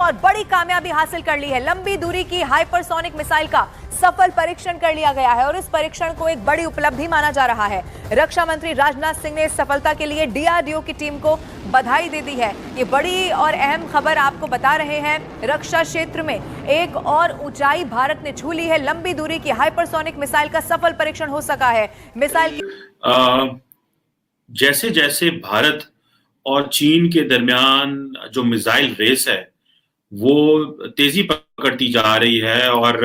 और बड़ी कामयाबी हासिल कर ली है। लंबी दूरी की हाइपरसोनिक मिसाइल का सफल परीक्षण कर लिया गया है और इस परीक्षण को एक बड़ी उपलब्धि माना जा रहा है। रक्षा मंत्री राजनाथ सिंह ने इस सफलता के लिए डीआरडीओ की टीम को बधाई दे दी है। ये बड़ी और अहम खबर आपको बता रहे हैं। रक्षा क्षेत्र में एक और ऊंचाई भारत ने छू ली है। लंबी दूरी की हाइपरसोनिक मिसाइल का सफल परीक्षण हो सका है। मिसाइल जैसे जैसे भारत और चीन के दरमियान जो मिसाइल रेस है वो तेजी पकड़ती जा रही है और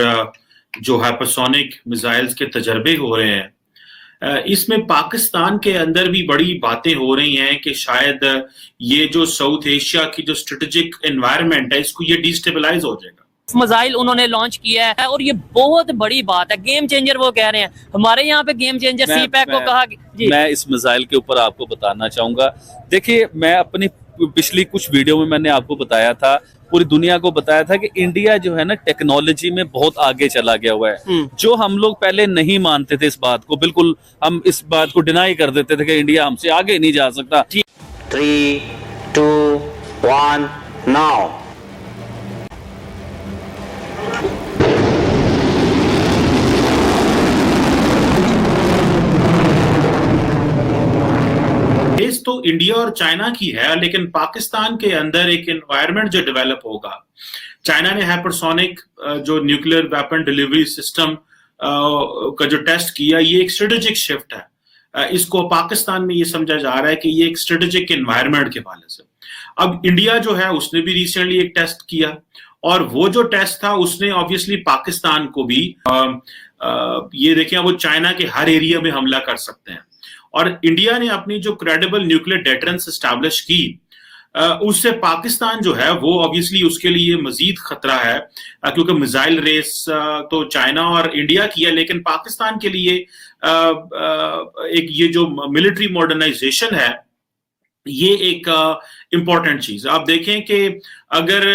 जो हाइपरसोनिक मिसाइल्स के तजर्बे हो रहे हैं, इसमें पाकिस्तान के अंदर भी बड़ी बातें हो रही हैं कि शायद ये जो साउथ एशिया की जो स्ट्रेटेजिक एनवायरनमेंट है इसको ये डिस्टेबलाइज हो जाएगा। मिसाइल उन्होंने लॉन्च किया है और ये बहुत बड़ी बात है, गेम चेंजर वो कह रहे हैं। हमारे यहाँ पे गेम चेंजर सीपैक को कहा जी। मैं इस मिसाइल के ऊपर आपको बताना चाहूंगा। देखिए, मैं अपनी पिछली कुछ वीडियो में मैंने आपको बताया था, पूरी दुनिया को बताया था कि इंडिया जो है ना टेक्नोलॉजी में बहुत आगे चला गया हुआ है। जो हम लोग पहले नहीं मानते थे इस बात को, बिल्कुल हम इस बात को डिनाई कर देते थे कि इंडिया हमसे आगे नहीं जा सकता। 3, 2, 1 नाउ। रेस तो इंडिया और चाइना की है, लेकिन पाकिस्तान के अंदर एक एनवायरनमेंट जो डेवलप होगा। चाइना ने हाइपरसोनिक जो न्यूक्लियर वेपन डिलीवरी सिस्टम का जो टेस्ट किया, ये एक स्ट्रेटेजिक शिफ्ट है। इसको पाकिस्तान में ये समझा जा रहा है कि ये एक स्ट्रेटेजिक एनवायरनमेंट के हवाले से। अब इंडिया जो है उसने भी रिसेंटली एक टेस्ट किया और वो जो टेस्ट था उसने ऑब्वियसली पाकिस्तान को भी ये देखिए, वो चाइना के हर एरिया में हमला कर सकते हैं। और इंडिया ने अपनी जो क्रेडिबल न्यूक्लियर डेटरेंस एस्टैब्लिश की, उससे पाकिस्तान जो है वो ऑब्वियसली उसके लिए मजीद खतरा है, क्योंकि मिसाइल रेस तो चाइना और इंडिया की है, लेकिन पाकिस्तान के लिए एक ये जो मिलिट्री मॉडर्नाइजेशन है ये एक इंपॉर्टेंट चीज। आप देखें कि अगर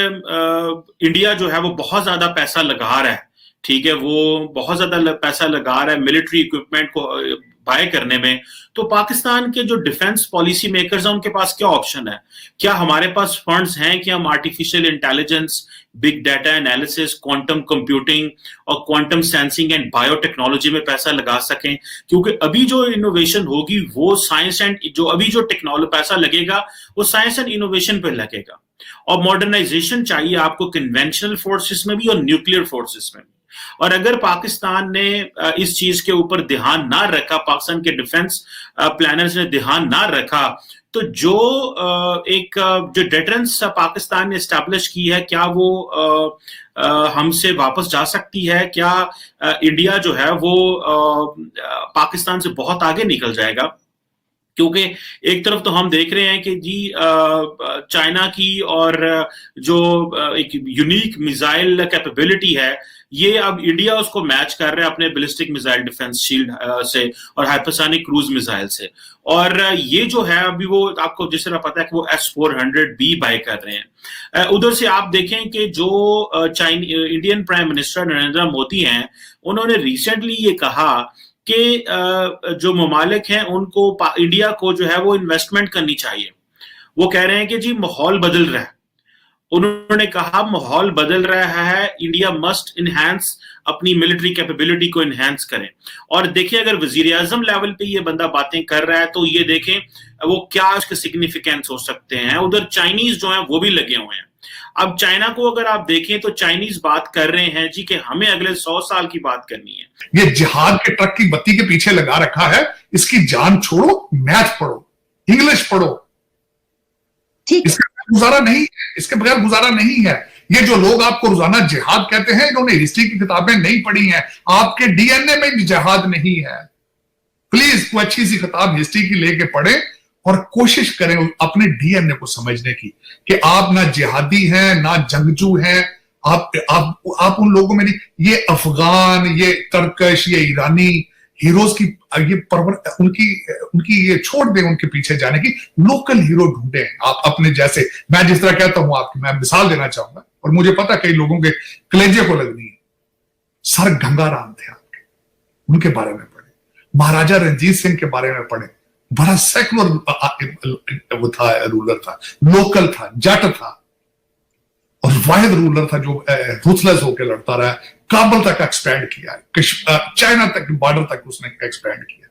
इंडिया जो है वो बहुत ज्यादा पैसा लगा रहा है, ठीक है, वो बहुत ज्यादा पैसा लगा रहा है मिलिट्री इक्विपमेंट को बाय करने में, तो पाकिस्तान के जो डिफेंस पॉलिसी मेकर्स हैं उनके पास क्या ऑप्शन है? क्या हमारे पास फंड्स हैं कि हम artificial intelligence, big data analysis, quantum computing और क्वांटम सेंसिंग एंड बायोटेक्नोलॉजी में पैसा लगा सकें? क्योंकि अभी जो इनोवेशन होगी वो साइंस एंड जो अभी जो टेक्नोलॉजी पैसा लगेगा वो साइंस एंड इनोवेशन पर लगेगा। और मॉडर्नाइजेशन चाहिए आपको कन्वेंशनल फोर्सेस में भी और न्यूक्लियर फोर्सेस में भी। और अगर पाकिस्तान ने इस चीज के ऊपर ध्यान ना रखा, पाकिस्तान के डिफेंस प्लानर्स ने ध्यान ना रखा, तो जो एक जो डेटरेंस पाकिस्तान ने एस्टैब्लिश की है, क्या वो हमसे वापस जा सकती है? क्या इंडिया जो है वो पाकिस्तान से बहुत आगे निकल जाएगा? क्योंकि एक तरफ तो हम देख रहे हैं कि जी चाइना की और जो एक यूनिक मिसाइल कैपेबिलिटी है, ये अब इंडिया उसको मैच कर रहा है अपने बैलिस्टिक मिसाइल डिफेंस शील्ड से और हाइपरसोनिक क्रूज मिसाइल से। और ये जो है अभी वो आपको जिस तरह पता है कि वो S-400B बाय कर रहे हैं। उधर से आप देखें कि जो Indian prime minister Narendra Modi हैं, उन्होंने रिसेंटली ये कहा कि जो ममालिक हैं उनको इंडिया को जो है वो इन्वेस्टमेंट करनी चाहिए। वो कह रहे हैं कि जी माहौल बदल रहा है। उन्होंने कहा माहौल बदल रहा है, इंडिया मस्ट इनहैंस अपनी मिलिट्री कैपेबिलिटी को इनहैंस करें। और देखिए, अगर वजीर आजम लेवल पे ये बंदा बातें कर रहा है तो ये देखें वो क्या उसके सिग्निफिकेंस हो सकते हैं। उधर चाइनीज जो है वो भी लगे हुए हैं। अब चाइना को अगर आप देखें तो चाइनीज बात कर रहे हैं जी कि हमें अगले 100 साल की बात करनी है। ये जिहाद के ट्रक की बत्ती के पीछे लगा रखा है, इसकी जान छोड़ो, मैथ पढ़ो, इंग्लिश पढ़ो, इसके बगैर गुजारा नहीं है। इसके बगैर गुजारा नहीं है। ये जो लोग आपको रोजाना जिहाद कहते हैं, इन्होंने हिस्ट्री की किताबें नहीं पढ़ी हैं। आपके डीएनए में जिहाद नहीं है। प्लीज कोई अच्छी सी किताब हिस्ट्री की लेके पढ़े और कोशिश करें अपने डीएनए को समझने की कि आप ना जिहादी हैं ना जंगजू हैं। आप उन लोगों में नहीं, ये अफगान, ये तर्कश, ये ईरानी हीरोज की ये उनकी ये छोड़ दें, उनके पीछे जाने की। लोकल हीरो ढूंढे आप अपने जैसे। मैं जिस तरह कहता हूं आपकी मैं मिसाल देना चाहूंगा और मुझे पता कई लोगों के कलेजे को लगनी है। सर गंगाराम थे आपके, उनके बारे में पढ़े। महाराजा रंजीत सिंह के बारे में पढ़े। बड़ा सेकुलर वो था, रूलर था, लोकल था, जट था। और वाहिद रूलर था जो रूथलेस होकर लड़ता रहा, काबुल तक एक्सपैंड किया, चाइना तक बॉर्डर तक उसने एक्सपैंड किया।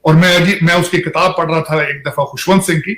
और मैं उसकी किताब पढ़ रहा था एक दफा खुशवंत सिंह की,